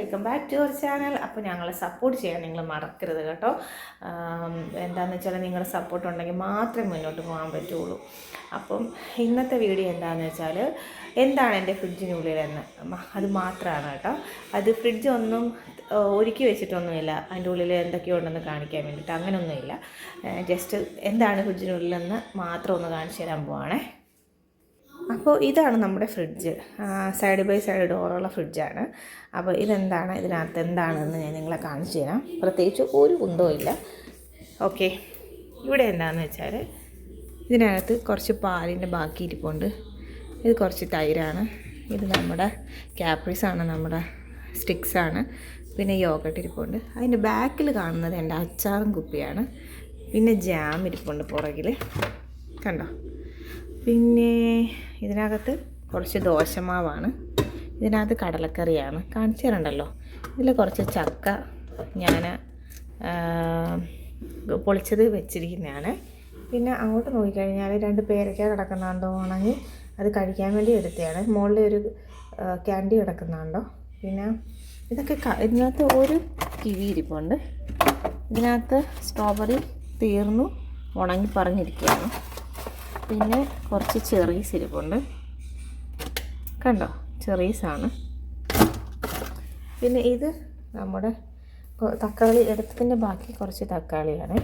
Welcome back to our channel. അപ്പോൾ ഞങ്ങളെ support ചെയ്യാൻ നിങ്ങൾ മറക്കരുത് കേട്ടോ. എന്താണെന്ന് വെച്ചാൽ നിങ്ങളുടെ സപ്പോർട്ട് ഉണ്ടെങ്കിൽ മാത്രമേ മുന്നോട്ട് പോകാൻ പറ്റുള്ളൂ. അപ്പം ഇന്നത്തെ വീഡിയോ എന്താണെന്ന് വെച്ചാൽ എന്താണ് എൻ്റെ ഫ്രിഡ്ജിനുള്ളിലെന്ന് അത് മാത്രമാണ് കേട്ടോ. അത് ഫ്രിഡ്ജ് ഒന്നും ഒരുക്കി വെച്ചിട്ടൊന്നുമില്ല, അതിൻ്റെ ഉള്ളിൽ എന്തൊക്കെയോ ഉണ്ടെന്ന് കാണിക്കാൻ വേണ്ടിയിട്ട് അങ്ങനെയൊന്നുമില്ല. ജസ്റ്റ് എന്താണ് ഫ്രിഡ്ജിനുള്ളിലെന്ന് മാത്രം ഒന്ന് കാണിച്ചു തരാൻ പോവാണേ. അപ്പോൾ ഇതാണ് നമ്മുടെ ഫ്രിഡ്ജ്, സൈഡ് ബൈ സൈഡ് ഡോറുള്ള ഫ്രിഡ്ജാണ്. അപ്പോൾ ഇതെന്താണ്, ഇതിനകത്ത് എന്താണെന്ന് ഞാൻ നിങ്ങളെ കാണിച്ചു തരാം. പ്രത്യേകിച്ച് ഒരു കുന്തവും ഇല്ല. ഓക്കെ, ഇവിടെ എന്താണെന്ന് വെച്ചാൽ ഇതിനകത്ത് കുറച്ച് പാലിൻ്റെ ബാക്കി ഇരിപ്പുണ്ട്. ഇത് കുറച്ച് തൈരാണ്, ഇത് നമ്മുടെ ക്യാപ്രീസാണ്, നമ്മുടെ സ്റ്റിക്സാണ്, പിന്നെ യോഗട്ട് ഇരിപ്പുണ്ട്. അതിൻ്റെ ബാക്കിൽ കാണുന്നത് എൻ്റെ അച്ചാറും കുപ്പിയാണ്. പിന്നെ ജാം ഇരിപ്പുണ്ട് പുറകിൽ, കണ്ടോ. പിന്നെ ഇതിനകത്ത് കുറച്ച് ദോശമാവാണ്, ഇതിനകത്ത് കടലക്കറിയാണ്, കാണിച്ചു തരണ്ടല്ലോ. ഇതിൽ കുറച്ച് ചക്ക ഞാൻ പൊളിച്ചത് വെച്ചിരിക്കുന്നതാണ്. പിന്നെ അങ്ങോട്ട് നോക്കിക്കഴിഞ്ഞാൽ 2 പേരയ്ക്ക കിടക്കുന്നുണ്ടോ, ഉണങ്ങി അത് കഴിക്കാൻ വേണ്ടി എടുത്തതാണ്. മുകളിൽ ഒരു ക്യാൻഡി കിടക്കുന്നുണ്ടോ. പിന്നെ ഇതൊക്കെ ഇതിനകത്ത് ഒരു കിവി ഇരിപ്പുണ്ട്. ഇതിനകത്ത് സ്ട്രോബെറി തീർന്നു, ഉണങ്ങി പറഞ്ഞിരിക്കുകയാണ്. പിന്നെ കുറച്ച് ചെറീസ് ഇരിപ്പുണ്ട്, കണ്ടോ, ചെറീസാണ്. പിന്നെ ഇത് നമ്മുടെ തക്കാളി എടുത്തതിൻ്റെ ബാക്കി കുറച്ച് തക്കാളിയാണ്.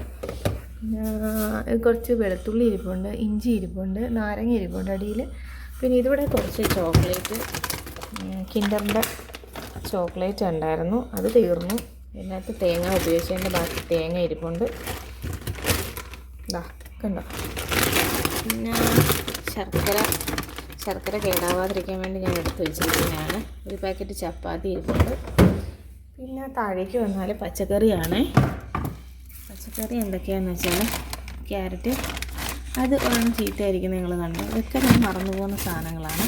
കുറച്ച് വെളുത്തുള്ളി ഇരിപ്പുണ്ട്, ഇഞ്ചി ഇരിപ്പുണ്ട്, നാരങ്ങ ഇരിപ്പുണ്ട് അടിയിൽ. പിന്നെ ഇതിവിടെ കുറച്ച് ചോക്ലേറ്റ്, കിൻഡറിൻ്റെ ചോക്ലേറ്റ് ഉണ്ടായിരുന്നു, അത് തീർന്നു. ഇതിനകത്ത് തേങ്ങ ഉപയോഗിച്ചതിൻ്റെ ബാക്കി തേങ്ങ ഇരിപ്പുണ്ട്, ഇതാ കണ്ടോ. പിന്നെ ശർക്കര കേടാവാതിരിക്കാൻ വേണ്ടി ഞാൻ എടുത്ത് വെച്ചിരിക്കുന്നതാണ്. ഒരു പാക്കറ്റ് ചപ്പാത്തി ഇരിപ്പുണ്ട്. പിന്നെ താഴേക്ക് വന്നാൽ പച്ചക്കറിയാണ്. പച്ചക്കറി എന്തൊക്കെയാണെന്ന് വെച്ചാൽ ക്യാരറ്റ്, അത് ഒരെണ്ണം ചീത്തയായിരിക്കും നിങ്ങൾ കണ്ടു, ഇതൊക്കെ ഞാൻ മറന്നു പോകുന്ന സാധനങ്ങളാണ്.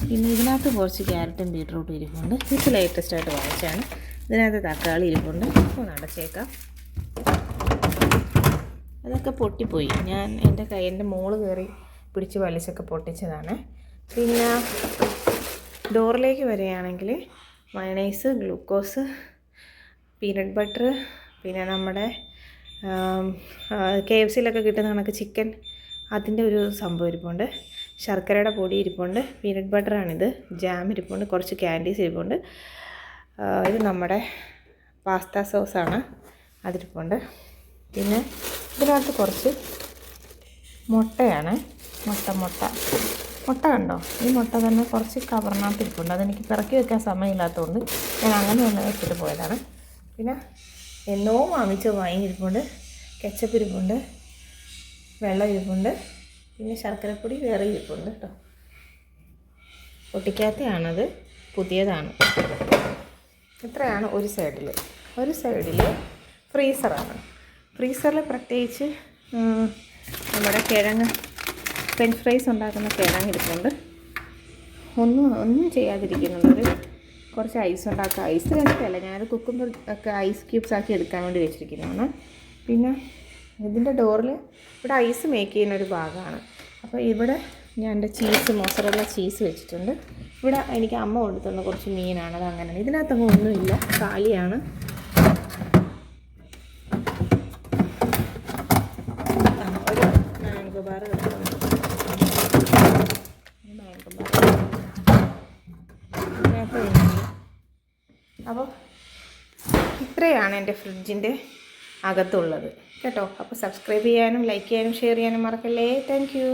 പിന്നെ ഇതിനകത്ത് കുറച്ച് ക്യാരറ്റും ബീട്രൂട്ടും ഇരിപ്പുണ്ട്, ഇത് ലേറ്റസ്റ്റായിട്ട് വാങ്ങിച്ചാണ്. ഇതിനകത്ത് തക്കാളി ഇരിപ്പുണ്ട്, ഒന്ന് അടച്ചേക്കാം. അതൊക്കെ പൊട്ടിപ്പോയി, ഞാൻ എൻ്റെ മോള് കയറി പിടിച്ച് വലിച്ചൊക്കെ പൊട്ടിച്ചതാണ്. പിന്നെ ഡോറിലേക്ക് വരികയാണെങ്കിൽ മയണൈസ്, ഗ്ലൂക്കോസ്, പീനട്ട് ബട്ടർ, പിന്നെ നമ്മുടെ KFCയിലൊക്കെ കിട്ടുന്ന കണക്ക് ചിക്കൻ, അതിൻ്റെ ഒരു സംഭവം ഇരിപ്പുണ്ട്. ശർക്കരയുടെ പൊടി ഇരിപ്പുണ്ട്, പീനട്ട് ബട്ടറാണിത്, ജാം ഇരിപ്പുണ്ട്, കുറച്ച് ക്യാൻഡീസ് ഇരിപ്പുണ്ട്. ഇത് നമ്മുടെ പാസ്ത സോസാണ്, അതിരിപ്പുണ്ട്. പിന്നെ ഇതിനകത്ത് കുറച്ച് മുട്ടയാണ്, മുട്ട കണ്ടോ. ഈ മുട്ട തന്നെ കുറച്ച് കവറിനകത്ത് ഇരിപ്പുണ്ട്, അതെനിക്ക് പിറക്കി വെക്കാൻ സമയമില്ലാത്തതുകൊണ്ട് ഞാൻ അങ്ങനെ ഒന്ന് വെച്ചിട്ട് പോയതാണ്. പിന്നെ എന്നോ വാങ്ങിച്ച വൈൻ ഇരിപ്പുണ്ട്, കെച്ചപ്പ് ഇരിപ്പുണ്ട്, വെള്ളം ഇരിപ്പുണ്ട്, പിന്നെ ശർക്കരപ്പൊടി വേറെ ഇരിപ്പുണ്ട് കേട്ടോ. പൊട്ടിക്കാത്തയാണത്, പുതിയതാണ്. ഇത്രയാണ് ഒരു സൈഡിൽ ഫ്രീസറാണ്. ഫ്രീസറിൽ പ്രത്യേകിച്ച് നമ്മുടെ കിഴങ്ങ്, ഫ്രഞ്ച് ഫ്രൈസ് ഉണ്ടാക്കുന്ന കിഴങ്ങ് ഇരിപ്പുണ്ട്. ഒന്നും ചെയ്യാതിരിക്കുന്നുണ്ട്. കുറച്ച് ഐസ് ഉണ്ടാക്കുക, ഐസ് കണ്ടിട്ടല്ല, ഞാനത് കുക്കുമ്പർ ഒക്കെ ഐസ് ക്യൂബ്സ് ആക്കി എടുക്കാൻ വേണ്ടി വെച്ചിരിക്കുന്നതാണ്. പിന്നെ ഇതിൻ്റെ ഡോറിൽ ഇവിടെ ഐസ് മേക്ക് ചെയ്യുന്ന ഒരു ഭാഗമാണ്. അപ്പോൾ ഇവിടെ ഞാൻ എൻ്റെ മോസറല്ല ചീസ് വെച്ചിട്ടുണ്ട്. ഇവിടെ എനിക്ക് അമ്മ കൊടുത്തുന്ന കുറച്ച് മീനാണ്, അത് അങ്ങനെയാണ്. ഇതിനകത്തൊന്നും ഒന്നുമില്ല, കാലിയാണ്. ഒരു മാംഗോ ബാർ കിടക്കുന്നുണ്ട്, അപ്പോൾ ഇത്രയാണ് എൻ്റെ ഫ്രിഡ്ജിൻ്റെ അകത്തുള്ളത് കേട്ടോ. അപ്പോൾ സബ്സ്ക്രൈബ് ചെയ്യാനും ലൈക്ക് ചെയ്യാനും ഷെയർ ചെയ്യാനും മറക്കല്ലേ. Thank you.